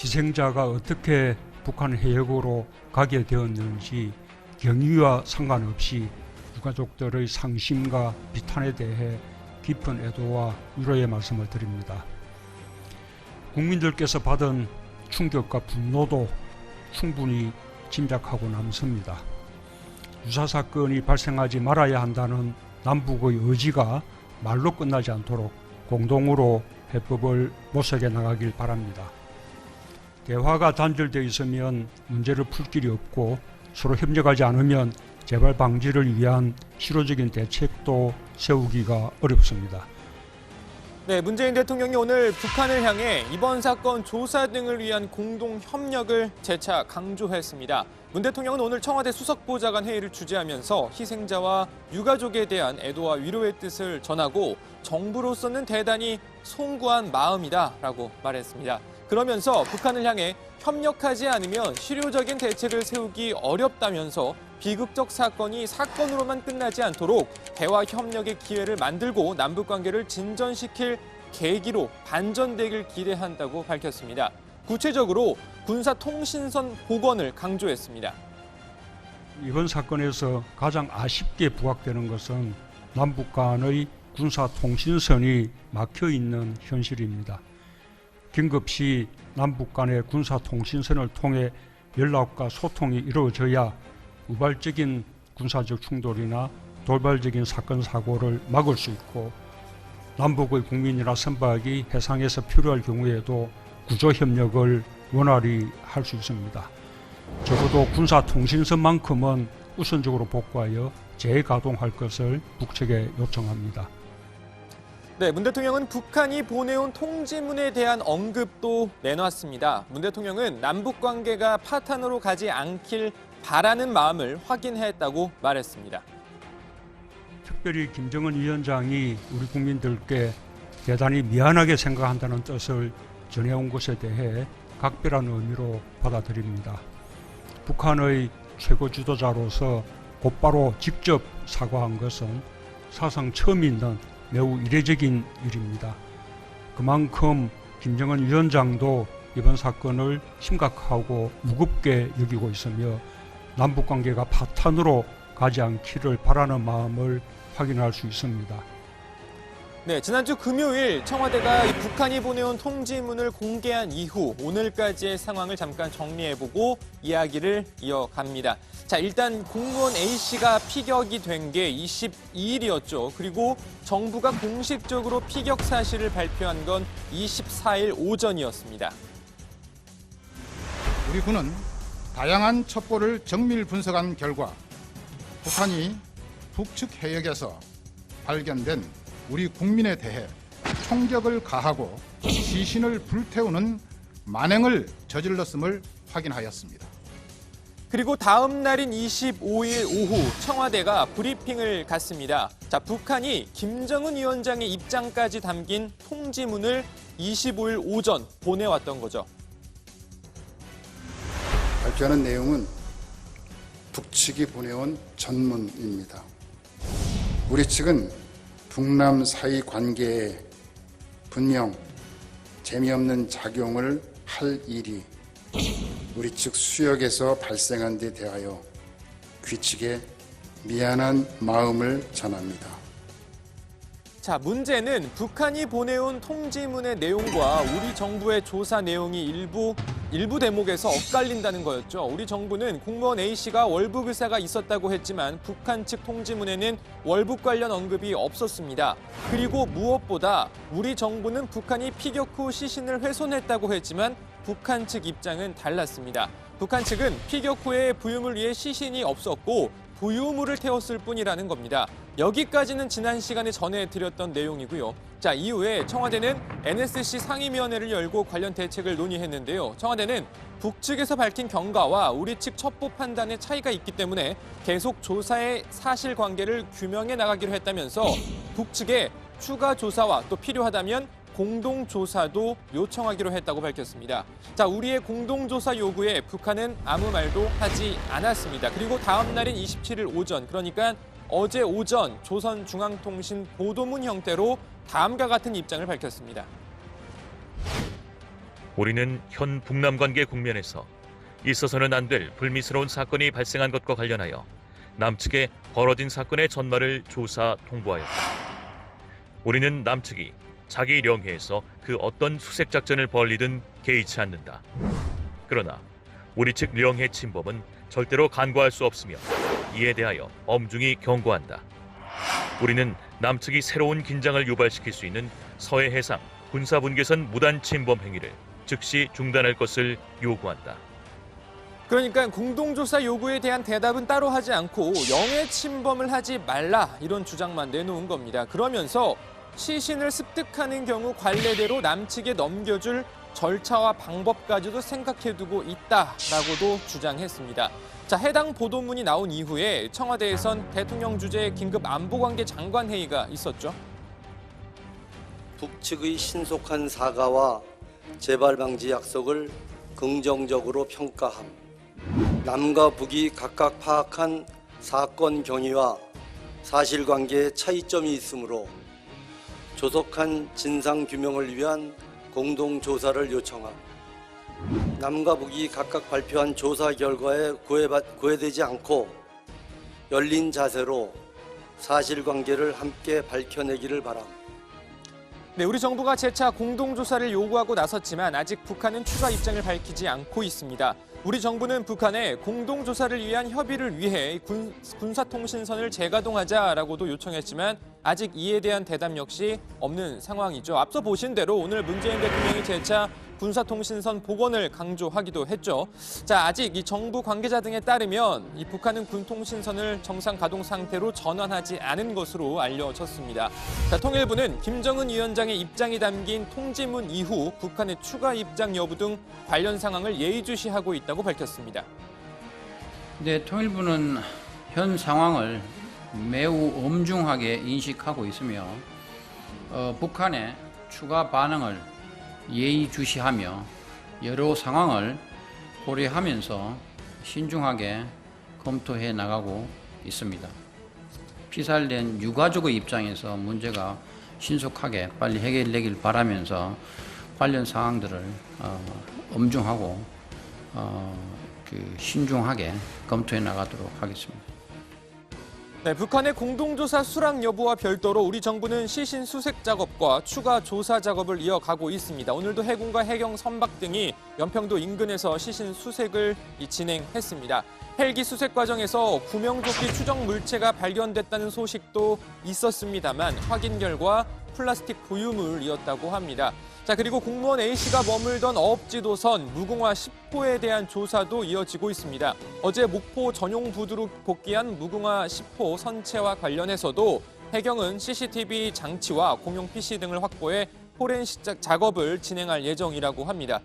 희생자가 어떻게 북한 해역으로 가게 되었는지 경위와 상관없이 유가족들의 상심과 비탄에 대해 깊은 애도와 위로의 말씀을 드립니다. 국민들께서 받은 충격과 분노도 충분히 짐작하고 남습니다. 유사 사건이 발생하지 말아야 한다는 남북의 의지가 말로 끝나지 않도록 공동으로 해법을 모색해 나가길 바랍니다. 대화가 단절되어 있으면 문제를 풀 길이 없고 서로 협력하지 않으면 재발 방지를 위한 실효적인 대책도 세우기가 어렵습니다. 네, 문재인 대통령이 오늘 북한을 향해 이번 사건 조사 등을 위한 공동 협력을 재차 강조했습니다. 문 대통령은 오늘 청와대 수석보좌관 회의를 주재하면서 희생자와 유가족에 대한 애도와 위로의 뜻을 전하고 정부로서는 대단히 송구한 마음이다라고 말했습니다. 그러면서 북한을 향해 협력하지 않으면 실효적인 대책을 세우기 어렵다면서 비극적 사건이 사건으로만 끝나지 않도록 대화 협력의 기회를 만들고 남북관계를 진전시킬 계기로 반전되길 기대한다고 밝혔습니다. 구체적으로 군사통신선 복원을 강조했습니다. 이번 사건에서 가장 아쉽게 부각되는 것은 남북 간의 군사통신선이 막혀있는 현실입니다. 긴급시 남북 간의 군사통신선을 통해 연락과 소통이 이루어져야 우발적인 군사적 충돌이나 돌발적인 사건 사고를 막을 수 있고 남북의 국민이나 선박이 해상에서 필요할 경우에도 구조협력을 원활히 할 수 있습니다. 적어도 군사통신선만큼은 우선적으로 복구하여 재가동할 것을 북측에 요청합니다. 네, 문 대통령은 북한이 보내온 통지문에 대한 언급도 내놨습니다. 문 대통령은 남북 관계가 파탄으로 가지 않길 바라는 마음을 확인했다고 말했습니다. 특별히 김정은 위원장이 우리 국민들께 대단히 미안하게 생각한다는 뜻을 전해온 것에 대해 각별한 의미로 받아들입니다. 북한의 최고 지도자로서 곧바로 직접 사과한 것은 사상 처음 있는 매우 이례적인 일입니다. 그만큼 김정은 위원장도 이번 사건을 심각하고 무겁게 여기고 있으며 남북관계가 파탄으로 가지 않기를 바라는 마음을 확인할 수 있습니다. 네, 지난주 금요일 청와대가 북한이 보내온 통지문을 공개한 이후 오늘까지의 상황을 잠깐 정리해보고 이야기를 이어갑니다. 자, 일단 공무원 A씨가 피격이 된 게 22일이었죠. 그리고 정부가 공식적으로 피격 사실을 발표한 건 24일 오전이었습니다. 우리 군은 다양한 첩보를 정밀 분석한 결과 북한이 북측 해역에서 발견된 우리 국민에 대해 총격을 가하고 시신을 불태우는 만행을 저질렀음을 확인하였습니다. 그리고 다음 날인 25일 오후 청와대가 브리핑을 갖습니다. 자, 북한이 김정은 위원장의 입장까지 담긴 통지문을 25일 오전 보내왔던 거죠. 발표하는 내용은 북측이 보내온 전문입니다. 우리 측은 북남 사이 관계에 분명 재미없는 작용을 할 일이 우리 측 수역에서 발생한 데 대하여 귀측에 미안한 마음을 전합니다. 자, 문제는 북한이 보내온 통지문의 내용과 우리 정부의 조사 내용이 일부 대목에서 엇갈린다는 거였죠. 우리 정부는 공무원 A씨가 월북 의사가 있었다고 했지만 북한 측 통지문에는 월북 관련 언급이 없었습니다. 그리고 무엇보다 우리 정부는 북한이 피격 후 시신을 훼손했다고 했지만 북한 측 입장은 달랐습니다. 북한 측은 피격 후에 부유물 위에 시신이 없었고 부유물을 태웠을 뿐이라는 겁니다. 여기까지는 지난 시간에 전해드렸던 내용이고요. 자, 이후에 청와대는 NSC 상임위원회를 열고 관련 대책을 논의했는데요. 청와대는 북측에서 밝힌 경과와 우리 측 첩보 판단의 차이가 있기 때문에 계속 조사의 사실관계를 규명해 나가기로 했다면서 북측에 추가 조사와 또 필요하다면 공동조사도 요청하기로 했다고 밝혔습니다. 자, 우리의 공동조사 요구에 북한은 아무 말도 하지 않았습니다. 그리고 다음 날인 27일 오전, 그러니까 어제 오전 조선중앙통신 보도문 형태로 다음과 같은 입장을 밝혔습니다. 우리는 현 북남 관계 국면에서 있어서는 안 될 불미스러운 사건이 발생한 것과 관련하여 남측에 벌어진 사건의 전말을 조사 통보하였다. 우리는 남측이 자기領해에서 그 어떤 수색 작전을 벌이든 개의치 않는다. 그러나 우리 측領해 침범은 절대로 간과할 수 없으며 이에 대하여 엄중히 경고한다. 우리는 남측이 새로운 긴장을 유발시킬 수 있는 서해 해상 군사분계선 무단 침범 행위를 즉시 중단할 것을 요구한다. 그러니까 공동조사 요구에 대한 대답은 따로 하지 않고 영해 침범을 하지 말라 이런 주장만 내놓은 겁니다. 그러면서 시신을 습득하는 경우 관례대로 남측에 넘겨줄 절차와 방법까지도 생각해두고 있다라고도 주장했습니다. 자, 해당 보도문이 나온 이후에 청와대에선 대통령 주재 긴급 안보관계 장관 회의가 있었죠. 북측의 신속한 사과와 재발 방지 약속을 긍정적으로 평가함. 남과 북이 각각 파악한 사건 경위와 사실관계에 차이점이 있으므로 조속한 진상 규명을 위한 공동조사를 요청함. 남과 북이 각각 발표한 조사 결과에 구애되지 않고 열린 자세로 사실관계를 함께 밝혀내기를 바람. 네, 우리 정부가 재차 공동조사를 요구하고 나섰지만 아직 북한은 추가 입장을 밝히지 않고 있습니다. 우리 정부는 북한에 공동조사를 위한 협의를 위해 군사통신선을 재가동하자라고도 요청했지만 아직 이에 대한 대답 역시 없는 상황이죠. 앞서 보신 대로 오늘 문재인 대통령이 재차 군사통신선 복원을 강조하기도 했죠. 자, 아직 이 정부 관계자 등에 따르면 이 북한은 군통신선을 정상 가동 상태로 전환하지 않은 것으로 알려졌습니다. 자, 통일부는 김정은 위원장의 입장이 담긴 통지문 이후 북한의 추가 입장 여부 등 관련 상황을 예의주시하고 있다고 밝혔습니다. 네, 통일부는 현 상황을 매우 엄중하게 인식하고 있으며 북한의 추가 반응을 예의주시하며 여러 상황을 고려하면서 신중하게 검토해 나가고 있습니다. 피살된 유가족의 입장에서 문제가 신속하게 빨리 해결되길 바라면서 관련 상황들을 엄중하고 신중하게 검토해 나가도록 하겠습니다. 네, 북한의 공동조사 수락 여부와 별도로 우리 정부는 시신 수색 작업과 추가 조사 작업을 이어가고 있습니다. 오늘도 해군과 해경 선박 등이 연평도 인근에서 시신 수색을 진행했습니다. 헬기 수색 과정에서 구명조끼 추정 물체가 발견됐다는 소식도 있었습니다만 확인 결과 플라스틱 보유물이었다고 합니다. 자, 그리고 공무원 A씨가 머물던 어업지도선 무궁화 10호에 대한 조사도 이어지고 있습니다. 어제 목포 전용 부두로 복귀한 무궁화 10호 선체와 관련해서도 해경은 CCTV 장치와 공용 PC 등을 확보해 포렌식 작업을 진행할 예정이라고 합니다.